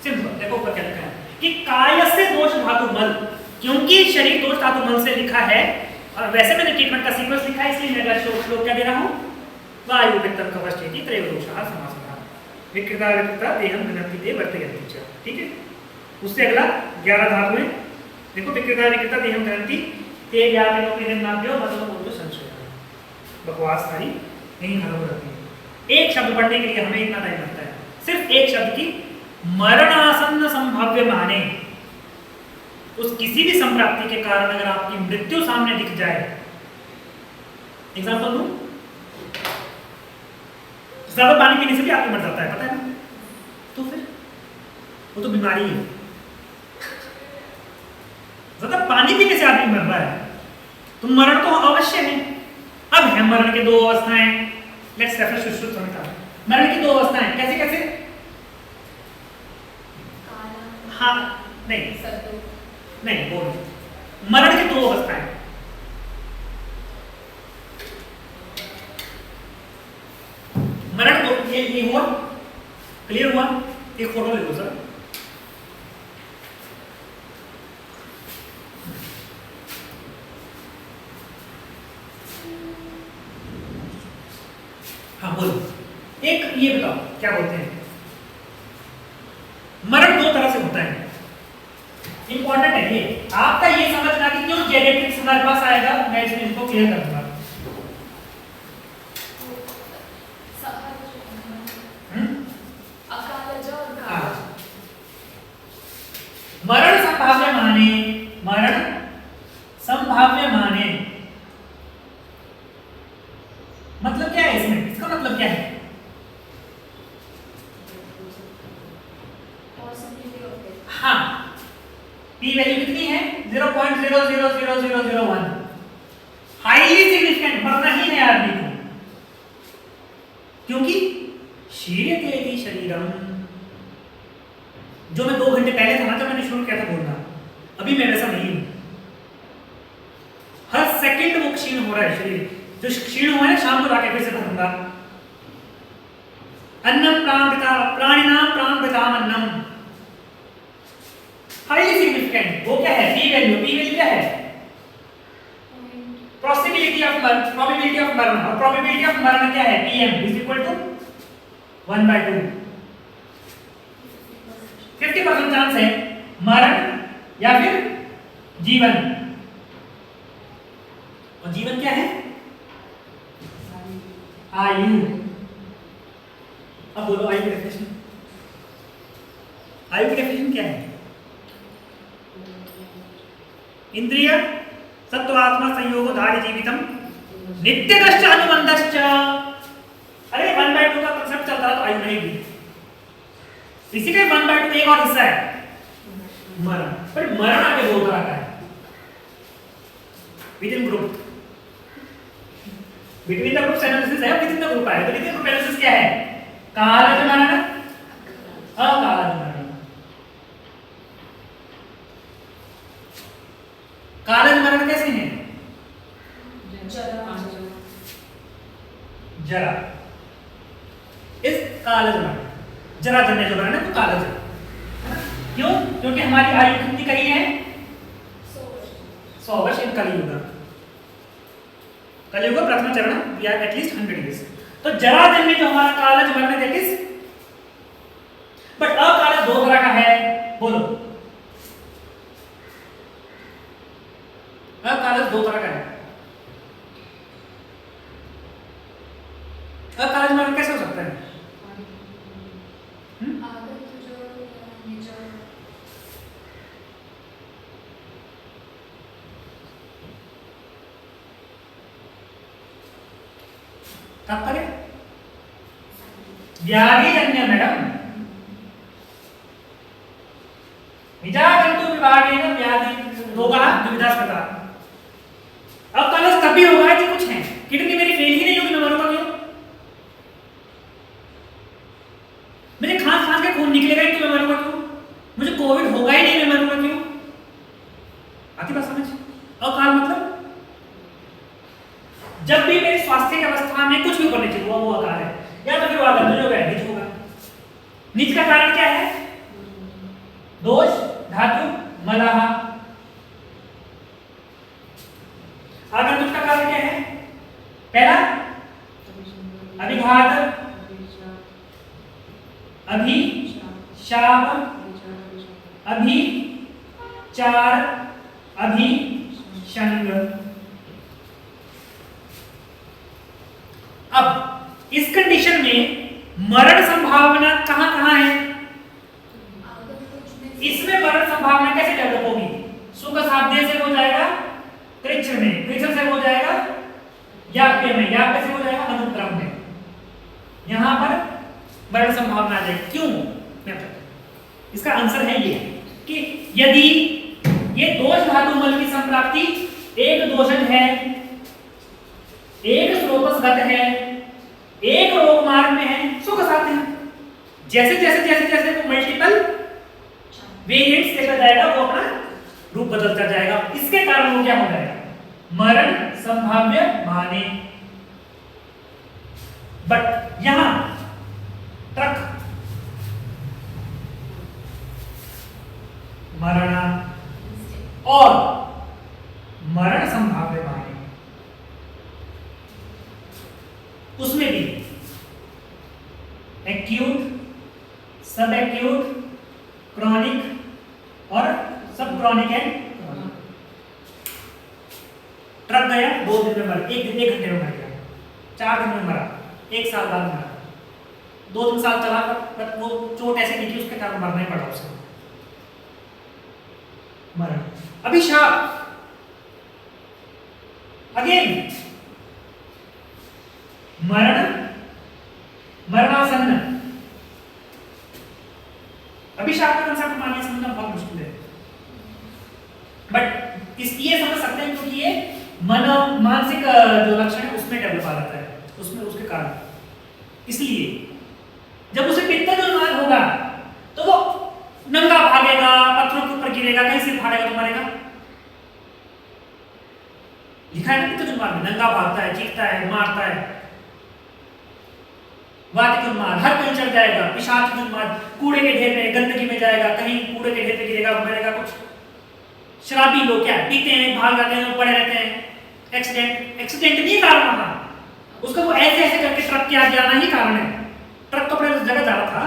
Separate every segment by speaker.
Speaker 1: Simple. देखो ऊपर क्या लिखा है कि कायस्य दोष धातु मल, क्योंकि शरीर दोष धातु मल से लिखा है और वैसे मैंने ट्रीटमेंट का सीक्वेंस लिखा है, इसलिए मेरा श्लोक क्या दे रहा हूं, वायु वित्तम कवचेति त्रयोदोषः समासः विकृता विकृता देहम गृह्णन्ति ते वर्तयन्ति च। ठीक है, उससे अगला 11 धातु है। देखो विकृता विकृता देहम गृह्णन्ति ते व्यापिनो निर्नाभ्यो मदोमोदो संशय, बकवास सारी यही खत्म हो जाती है। एक शब्द पढ़ने के लिए हमें इतना टाइम लगता है, सिर्फ एक शब्द की मरणासन्न संभाव्य माने, उस किसी भी संप्राप्ति के कारण अगर आपकी मृत्यु सामने दिख जाए, एग्जांपल दूं, ज्यादा पानी पीने से भी आदमी मर जाता है, पता है ना, तो फिर वो तो बीमारी है। ज्यादा पानी पीने से आदमी मर रहा है तो मरण तो अवश्य है। अब है मरण के दो अवस्थाएं, लेट्स रेफर सुश्रुत संहिता। मरण की दो अवस्थाएं कैसे कैसे, हाँ नहीं वो मरण की दो अवस्थाएं, मरण दो, ये हुआ, क्लियर हुआ। एक फोटो ले लो सर। हाँ बोलो, एक ये बताओ क्या बोलते हैं, मरण दो तरह से होता है, इंपॉर्टेंट है ये, आपका ये समझना कि क्यों जेनेटिक्स हमारे पास आएगा, मैं इसको क्लियर कर दूंगा। मरण संभाव्य माने, मरण संभाव्य माने मतलब क्या है इसमें, इसका मतलब क्या है, हाँ पी वैल्यू कितनी है 0.000001, हाईली सिग्निफिकेंट, मरना ही है आदमी को, क्योंकि शीर्यते शरीरम, जो मैं 2 घंटे पहले था ना जब मैंने शुरू किया था बोलना, अभी मैं वैसा नहीं हूं, हर सेकंड वो क्षीण हो रहा है शरीर, जो क्षीण हुआ है शाम को जाके फिर से भरूंगा। अन्नम प्राणपिता प्राणिनाम प्राणपिताम अन्नम, हाईली सिग्निफिकेंट, वो क्या है, पी वैल्यू, पी वैल्यू क्या है, प्रोबेबिलिटी ऑफ मरण, और प्रोबेबिलिटी ऑफ मरण क्या है, PM is equal to 1/2, 50% chance है मरण या फिर जीवन, और जीवन क्या है, आयु। अब बोलो आयु की डेफिनेशन, आयु की डेफिनेशन क्या है, इंद्रिय सत्वात्मा संयोगो धार्य जीवितम नित्यश्च अनुबंधश्च। अरे 1/2 का कांसेप्ट चल रहा तो आयु रहेगी, इसी का 1/2 एक और हिस्सा है मरण, पर मरण आगे दो तरह का है, with in group, between the group analysis है, विद इन द ग्रुप है, तो विद इन ग्रुप एनालिसिस क्या है, कालज मरण, अकालज मरण। कालज मरण कैसे है, जरा, इस कालज मरण, जरा जन्य जो मरण है वो कालज है, क्यों, क्योंकि हमारी आयु कितनी कही है 100 वर्ष इन कलियुग, कलियुग प्रथम चरण, वी आर एटलीस्ट 100 इयर्स। तो जरा जन्य जो हमारा कालज मरण है दैट इज, बट अकालज दो तरह का है, बोलो अकालज दो तरह का है, अकालज मरण कैसे हो सकता है, तात्पर्य व्याधि जन्य मैडम, विजाजंतु विभागेन व्याधि रोगः द्विविधः, अब कलश तभी होगा कि कुछ है, किडनी मेरी फेल ही नहीं होगी, मैं मरूंगा क्यों, मेरे खांस खांस के खून निकलेगा ही तो मैं मरूंगा क्यों, मुझे कोविड होगा ही नहीं मैं मरूंगा क्यों, आती बात समझ। अकाल मतलब जब भी मेरे स्वास्थ्य की अवस्था में कुछ भी ऊपर नीचे हुआ वो अकाल है, या तो फिर वो अकाल जो है नीच होगा। नीच का कारण क्या है, दोष धातु मलः। आगंतुक का कार्य क्या है? पहला अभिघात, अभिशाप, अभिचार, अभिषंग। अब इस कंडीशन में मरण संभावना कहां है? इसमें मरण संभावना कैसे डेवलप होगी? सुख साध्य से हो जाएगा, कृच्छ में, कृच्छ से हो जाएगा याप्य में, याप्य से हो जाएगा अनुक्रम में। यहां पर मरण संभावना आ जाएगी। क्यों? इसका आंसर है ये कि यदि ये दोष धातु मल की संप्राप्ति एक दोषज है, एक स्रोतसगत है, एक रोग मार्ग में है, सुख साध्य है। जैसे जैसे जैसे जैसे वो मल्टीपल वेरिएंट्स लेकर जाएगा वो अपना रूप बदलता जाएगा। इसके कारण वो क्या हो जाएगा? मरण संभाव्य माने। बट यहां ट्रक मरण और मरण संभाव्य माने, उसमें भी एक्यूट, सब एक्यूट, क्रॉनिक और सब क्रॉनिक एंड ट्रक गया 2 दिन में मर, 1 घंटे में मर गया, 4 दिन में मरा, 1 साल बाद मरा, 2-3 साल चला पर वो चोट ऐसे नहीं कि उसके कारण मरना ही पड़ा उसे। मरण। अभिशाप अगेन मरण, मरणासन्न। अभिशाप का कंसेप्ट मानने समझना बहुत मुश्किल है, बट ये समझ सकते हैं क्योंकि ये मानसिक जो लक्षण है उसमें डेवलप आ जाता है, उसमें उसके कारण। इसलिए जब उसे पित्तजन्य होगा तो वो नंगा भागेगा, पत्थरों के ऊपर गिरेगा, कहीं से फाड़ेगा तो मरेगा। लिखा है ना पित्तजन्य में, नंगा भागता है, चीखता है, मारता है, वातिकुन्माद, हर कहीं चढ़ जाएगा, पिशाचुन्माद, कूड़े के ढेर में, गंदगी में जाएगा, कहीं कूड़े के ढेर पे गिरेगा, मरेगा। कुछ शराबी लोग क्या पीते हैं, भाग जाते हैं, पड़े रहते हैं। एक्सीडेंट नहीं कारण वहां, उसको वो ऐसे ऐसे करके ट्रक के आगे आना ही कारण है। ट्रक तो अपने जगह जा रहा था।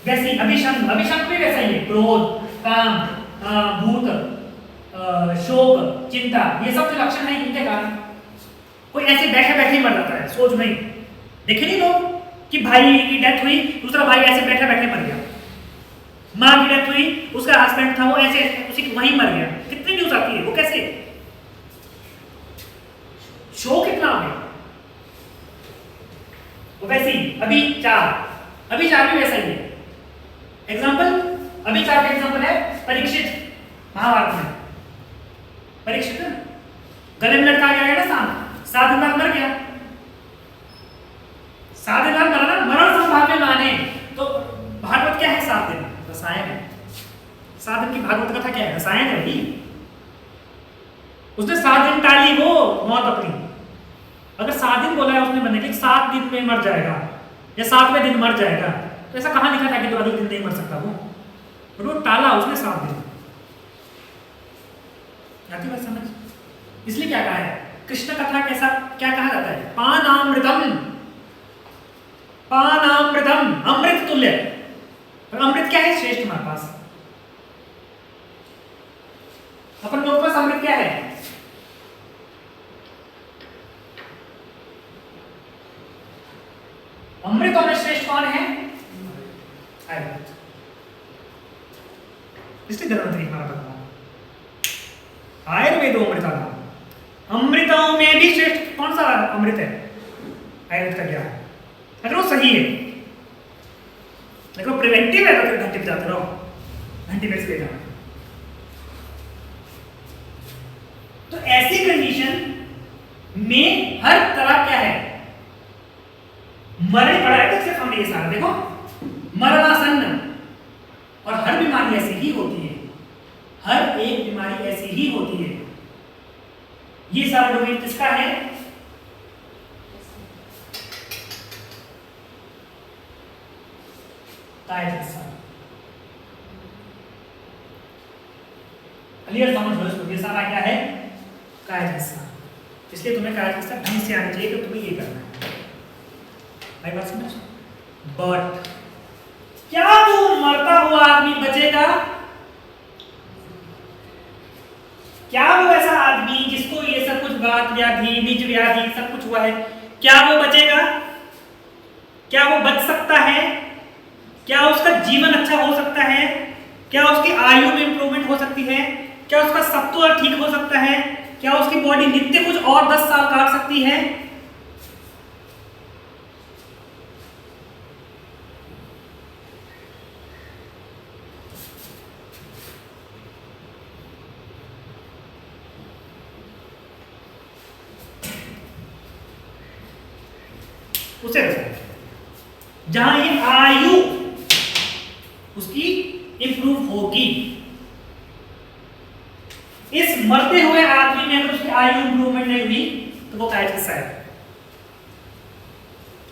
Speaker 1: वैसे अभिशंग भी वैसा ही है। क्रोध, काम, भूत, शोक, चिंता, ये सब जो लक्षण है इनके कारण कोई ऐसे बैठे बैठे ही मर जाता है, सोच में ही। देखे नहीं लोग कि भाई की डेथ हुई, दूसरा भाई ऐसे बैठे बैठे मर गया। माँ की डेथ हुई, उसका हस्बैंड था वो ऐसे उसी वहीं मर गया। कितनी न्यूज आती है, वो कैसे? शोक कितना हो गया। वो वैसे ही अभिचार भी वैसा ही है। एग्जाम्पल, अभिचार का एग्जाम्पल है परीक्षित, महाभारत में। परीक्षित गले में लटका गया ना सांप, 7 दिन बाद मर गया। 7 दिन बाद मरना मरण संभाव्य माने। तो भागवत क्या है? 7 दिन रसायन है। 7 दिन की भागवत कथा क्या है? रसायन है ही। उसने 7 दिन टाली वो मौत अपनी। अगर 7 दिन बोला है उसने बनने के 7 दिन में मर जाएगा या 7वें दिन मर जाएगा, तो ऐसा कहां लिखा था कि तो अगले दिन नहीं मर सकता वो? वो टाला उसने 7 दिन। आती बात समझ? इसलिए क्या कहा है कृष्ण कथा कैसा, क्या कहा जाता है? पानामृतम, पानामृतम, अमृत तुल्य। पर अमृत क्या है? श्रेष्ठ हमारे पास। अपन लोगों के पास अमृत क्या है? अमृतों में श्रेष्ठ कौन है? आयुर्वेद। इसलिए धर्मंत्री हमारा भगवान आयुर्वेदो अमृता नाम। अमृतों में भी श्रेष्ठ कौन सा अमृत है? आयुर्वेद का ज्ञान। अगर वो सही है, अगर वो प्रिवेंटिव है तो फिर घंटे बजाते रहो, घंटी में से ले जाना। तो ऐसी कंडीशन में हर तरह क्या है? मरण पड़ा है। सिर्फ हमने ये सारा देखो, मरणासन्न। और हर बीमारी ऐसी ही होती है, हर एक बीमारी ऐसी ही होती है। ये सारा डोमेन किसका है? काय हिस्सा। क्लियर समझ लो इसको, ये सारा क्या है काय हिस्सा। इसलिए तुम्हें काय हिस्सा ढंग से आना चाहिए कि तुम्हें ये करना है। भाई बात समझ। बट क्या वो मरता हुआ आदमी बचेगा? क्या वो ऐसा आदमी जिसको ये सब कुछ बात व्याधि निज व्याधि सब कुछ हुआ है, क्या वो बचेगा? क्या वो बच सकता है? क्या उसका जीवन अच्छा हो सकता है? क्या उसकी आयु में इंप्रूवमेंट हो सकती है? क्या उसका सत्व ठीक हो सकता है? क्या उसकी बॉडी नित्य कुछ और 10 साल काट सकती है? उसे जहां ये आयु उसकी इंप्रूव होगी। इस मरते हुए आदमी में अगर उसकी आयु इंप्रूवमेंट नहीं हुई तो वो काय हिस्सा है।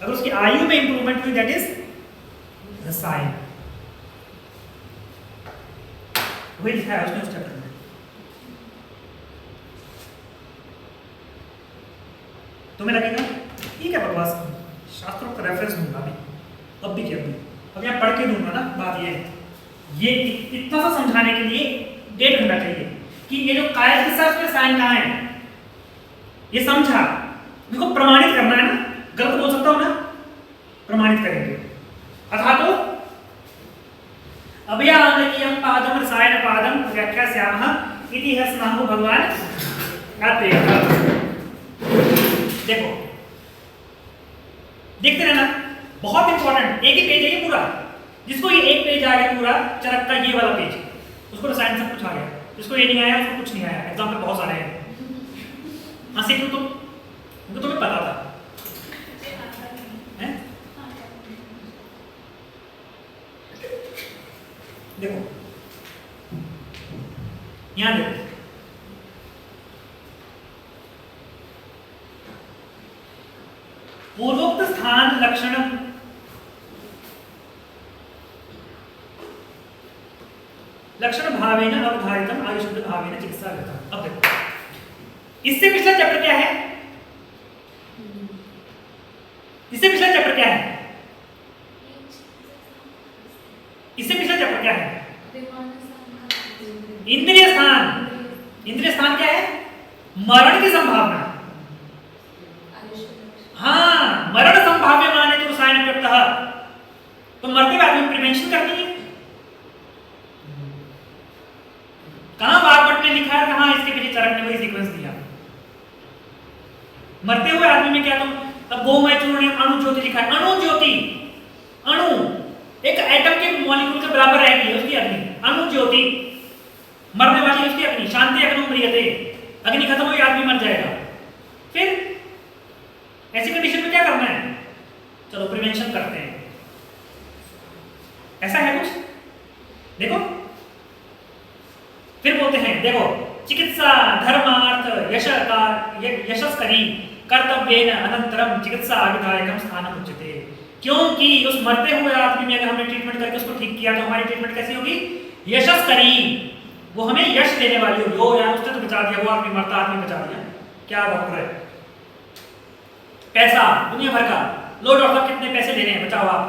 Speaker 1: अगर उसकी आयु में इंप्रूवमेंट हुई दैट इज रसायन। वही लिखा है उसने उस चैप्टर में। तुम्हें लगेगा ठीक है बकवास, शास्त्रों का रेफरेंस दूंगा अभी, अब भी क्या दूं, अब यहाँ पढ़ के दूंगा ना। बात ये इतना सा समझाने के लिए 1.5 घंटा चाहिए कि ये जो काय हिस्सा उसमें साइन कहाँ है, ये समझा। देखो प्रमाणित करना है ना, गलत बोल सकता हूं ना, प्रमाणित करेंगे। अथा तो अभयानकीयं पादम रसायन पादम व्याख्यास्यामः इति हस्नाहु भगवान अत्रेयः। देखो देखते रहना, बहुत इंपॉर्टेंट। एक ही पेज है ये पूरा, जिसको ये एक पेज आ गया पूरा चरक का, ये वाला पेज, उसको रसायन सब कुछ आ गया। जिसको ये नहीं आया उसको कुछ नहीं आया। एग्जाम्पल बहुत सारे हैं। हाँ सीखो तुम, तो तुम्हें पता था है? देखो यहां देखो, पूर्वोक्त स्थान लक्षण लक्षण भावेन अवधारितम आयुष्य भावेन चिकित्सा गतम। अब देखो इससे पिछला चैप्टर क्या है? इससे पिछला चैप्टर क्या है? इससे पिछला चैप्टर क्या है? इंद्रिय स्थान। इंद्रिय स्थान क्या है? मरण की संभावना। हाँ, मरण संभाव्य माने तो रसायन प्रयुक्त, तो मरते हुए आदमी प्रिवेंशन करनी है। कहां वाग्भट ने लिखा है, कहां इसके पीछे चरक ने वही सीक्वेंस दिया। मरते हुए आदमी में क्या, तुम अब गोमय चूर्ण ने अणु ज्योति लिखा है। अणु ज्योति, अणु एक एटम के मॉलिक्यूल के बराबर रहेगी उसकी अग्नि। अणु ज्योति, मरने वाली उसकी अग्नि। शांति अग्नि म्रियते, अग्नि खत्म हुई आदमी मर जाएगा। फिर ऐसी कंडीशन में क्या करना है? चलो प्रिवेंशन करते हैं। ऐसा है कुछ? देखो फिर बोलते हैं, देखो चिकित्सा धर्मार्थ यशस्करी कर्तव्येन अनंतरम चिकित्सा विधायकम स्थानम उच्यते। क्योंकि उस मरते हुए आदमी में अगर हमने ट्रीटमेंट करके उसको ठीक किया तो हमारी ट्रीटमेंट कैसी होगी? यशस्करी, वो हमें यश देने वाली होगी। ओ यार उसने तो बचा दिया, वो आदमी मरता आदमी बचा दिया, क्या डॉक्टर है, पैसा दुनिया भर का। लो डॉक्टर कितने पैसे दे रहे हैं, बचाओ आप।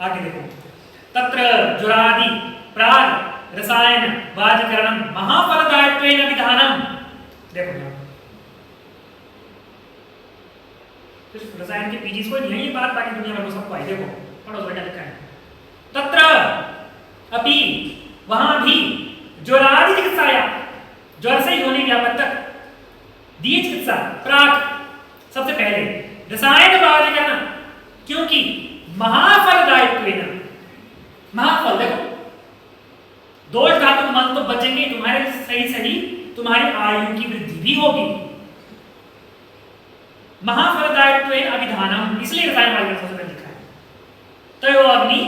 Speaker 1: आगे देखो, तत्र जुरादि प्राग रसायन वाजीकरणम महाफलदायित्वेन विधानम। देखो यहाँ सिर्फ रसायन के पीजीज को नहीं है ये बात, बाकी दुनिया भर को सबको आई। देखो पढ़ो क्या लिखा है। तत्र अपि, वहां भी ज्वरादि चिकित्साया, ज्वर से होने व्यापक तक दिए चिकित्सा प्राग, सबसे पहले रसायन वाजीकरण, क्योंकि महाफलदायित्वेन, महाफल देखो दोष धातु मन तो बचेंगे तुम्हारे, सही सही तुम्हारी आयु की वृद्धि भी होगी। महाफलदायित्वेन अभिधानम, इसलिए रसायन वाजीकरण सबसे पहले लिखा है। तयो अग्नि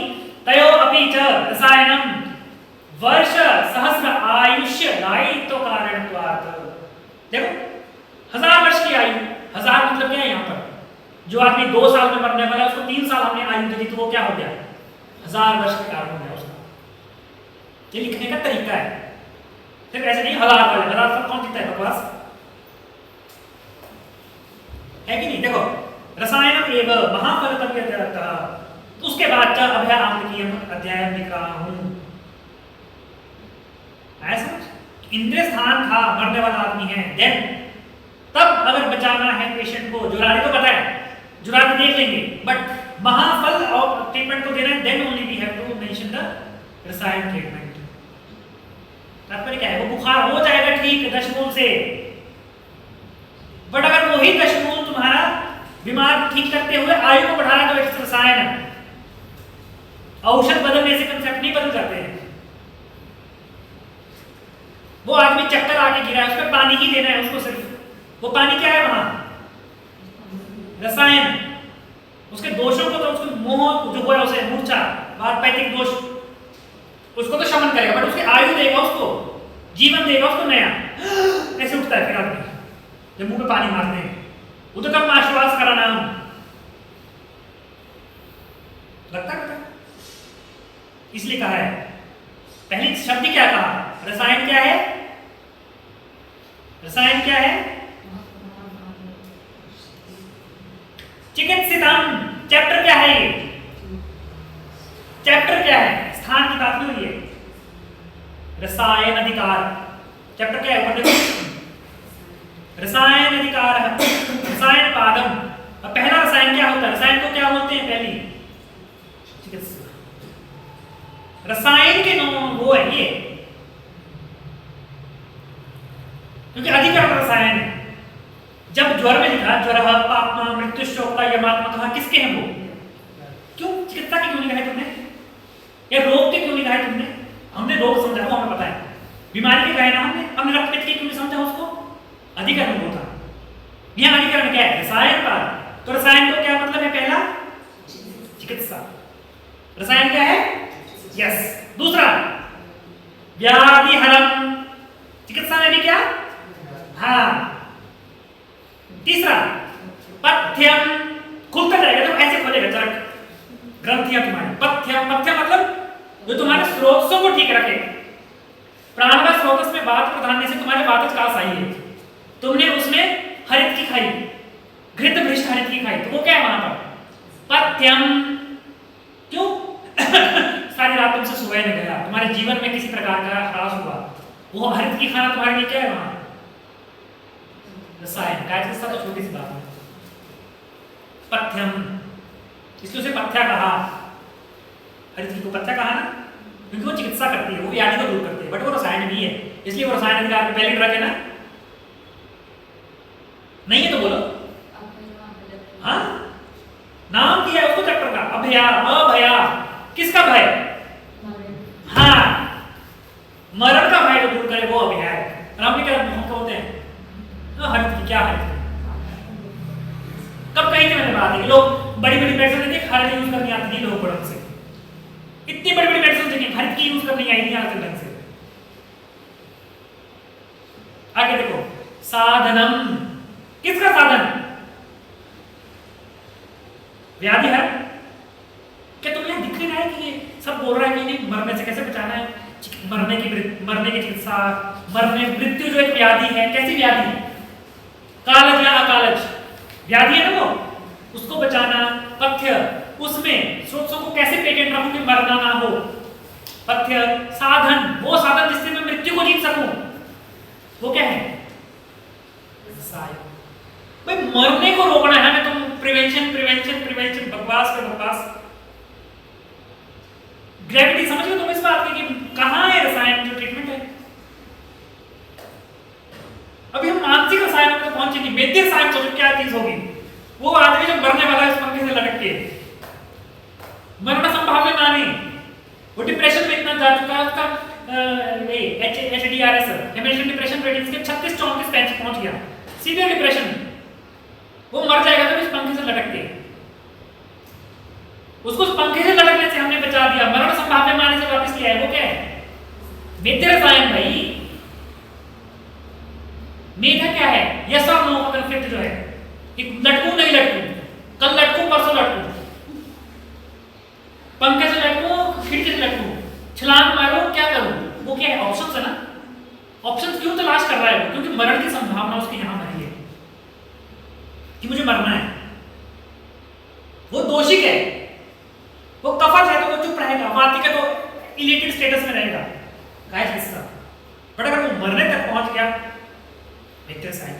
Speaker 1: तयो अपि च रसायनम वर्ष सहस्र आयुष्य दायित्व कारणत्वात्। देखो 1000 वर्ष की आयु, 1000 मतलब क्या है यहाँ पर? जो आदमी 2 साल में मरने वाला है उसको 3 साल हमने आयु दी तो वो क्या हो गया? 1000 वर्ष का कार्बन है उसका। ये लिखने का तरीका है, सिर्फ ऐसे नहीं 1000 वाले 1000 सब कौन जीता है बकवास है कि नहीं। देखो रसायन एवं महाफलतम यत्, उसके बाद का अभय आम्लकीयम अध्याय लिख रहा हूं। समझ, इंद्रिय स्थान था, मरने वाला आदमी है, देन तब अगर बचाना है पेशेंट को, जुरानी तो पता है, जुरानी देख लेंगे, बट महाफल और ट्रीटमेंट को देना है, then only we have to mention the रसायन ट्रीटमेंट। तात्पर्य क्या है, वो बुखार हो जाएगा ठीक दशमूल से, बट अगर वही दशमूल तुम्हारा बीमार ठीक करते हुए आयु को बढ़ा रहा है तो रसायन है। औषध बदलने से कंसेप्ट नहीं बदल जाते हैं। वो आदमी चक्कर आके गिरा है, उसमें पानी ही देना है उसको सिर्फ, वो पानी क्या है वहां, रसायन। उसके दोषों को तो, उसके मोह जो हुआ है उसे मूर्छा वातपैथिक दोष, उसको तो शमन करेगा, बट उसकी आयु देगा, उसको जीवन देगा, उसको नया। ऐसे उठता है फिर आदमी जब मुंह पे पानी मारते हैं, वो तो कब आश्वास कराना हम लगता, इसलिए कहा है पहली शब्द क्या कहा, रसायन क्या है, रसायन क्या है, चिकित्सितम। चैप्टर क्या है ये, चैप्टर क्या है, स्थान की बात नहीं हुई है, रसायन अधिकार। चैप्टर क्या है ऊपर देखो, रसायन अधिकार, रसायन पादम। अब पहला रसायन क्या होता है, रसायन को क्या बोलते हैं पहली, चिकित्सा। रसायन के नाम वो है ये, क्योंकि अधिकरण रसायन है। जब ज्वर में लिखा ज्वर पापमा मृत्यु शोक यमात्मक, किसके हैं वो, क्यों चिकित्सा के क्यों लिखा है तुमने, या रोग के क्यों लिखा है तुमने, हमने रोग समझा वो हमें पता है, बीमारी के कहना हमने रक्त पित्त के क्यों समझा उसको, अधिकरण वो था। यहां अधिकरण क्या है, रसायन का। तो रसायन को क्या मतलब है, पहला चिकित्सा, रसायन क्या है, यस। दूसरा व्याधि हरम, चिकित्सा में भी क्या, हाँ। तीसरा पथ्यम, खुलता जाएगा तो ऐसे खोलेगा चरक, ग्रंथियां तुम्हारी, पथ्यम, पथ्यम मतलब जो तुम्हारे स्रोतों को ठीक रखे। प्राणवा स्रोतस में बात प्रधान से तुम्हारे बात कास आई है, तुमने उसमें हरित की खाई, घृत भ्रष्ट हरित की खाई, तो वो क्या है वहां पर, पथ्यम। क्यों सारी रात तुमसे सुबह में गया, तुम्हारे जीवन में किसी प्रकार का ह्रास हुआ, वो हरित की खाना तुम्हारे लिए क्या है वहां, रसायन। कायचिकित्सा तो छोटी सी बात है, पथ्यम, इसलिए उसे पथ्या कहा, हरित की को पथ्या कहा ना, क्योंकि वो चिकित्सा करती है, वो व्याधि को दूर करती है, बट वो रसायन भी है, इसलिए वो रसायन अधिकार पहले ड्रग है ना, नहीं है तो बोलो, हाँ नाम दिया है उसको चैप्टर का, अभया, अभया, किसका भय, हाँ मरण का भय जो दूर करे वो अभया है। राम क्या बोलते हैं, हरित की क्या हरित, कब कही थी मैंने बात है कि लोग बड़ी बड़ी मेडिसिन देते, हरित यूज करनी आती थी लोग पड़न से, इतनी बड़ी बड़ी मेडिसिन देखी, हरित की यूज करनी आई नहीं आती ढंग से। आगे देखो, साधनम, किसका साधन, व्याधि है। क्या तुम्हें दिख नहीं रहा है कि ये सब बोल रहा है कि नहीं मरने से कैसे बचाना है, मरने की चिकित्सा, मरने मृत्यु जो एक व्याधि है, कैसी व्याधि है, कालज या अकालज व्याधि है ना वो, उसको बचाना। पथ्य, उसमें स्रोतों को कैसे पेटेंट रखूं कि मरना ना हो, पथ्य। साधन, वो साधन जिससे मैं मृत्यु को जीत सकूं, वो क्या है, भाई मरने को रोकना है, तुम प्रिवेंशन प्रिवेंशन प्रिवेंशन बकवास पे बकवास। ग्रेविटी समझ लो तुम इस बात की कि कहां है रसायन जो ट्रीटमेंट है। अभी हम मानसिक रसायनों तक पहुंचे नहीं, वैद्य रसायन सोचो क्या चीज होगी। वो आदमी जो मरने वाला है इस पंखे से लटक के, मरना संभावना माने, वो डिप्रेशन में इतना जा चुका है, उसका HDRS इमेजिन डिप्रेशन रेटिंग्स के 36-34 पेज पहुंच गया, सीवियर डिप्रेशन। वो मर जाएगा तो इस पंखे से लटक के, उसको उस पंखे से लटकने से हमने बचा दिया, मरण संभावना माने से वापस किया है। वो क्या है, वैद्य रसायन भाई। मेधा क्या है, यस और नो का कॉन्फ्लिक्ट जो है, लटकू नहीं लटकू, कल लटकू परसों लटकू, पंखे से लटकू
Speaker 2: छलांग मारो, क्या करूं?
Speaker 1: वो क्या है, ऑप्शन है ना। ऑप्शन क्यों तलाश कर रहा है वो? क्योंकि मरण की संभावना उसकी यहां बनी है कि मुझे मरना है। वो दोषी है, वो कफर है तो वो चुप रहेगा, वातिक है तो इलेटेड स्टेटस में रहेगा, गाइस हिस्सा। बट अगर वो मरने तक पहुंच गया, विक्टर साइड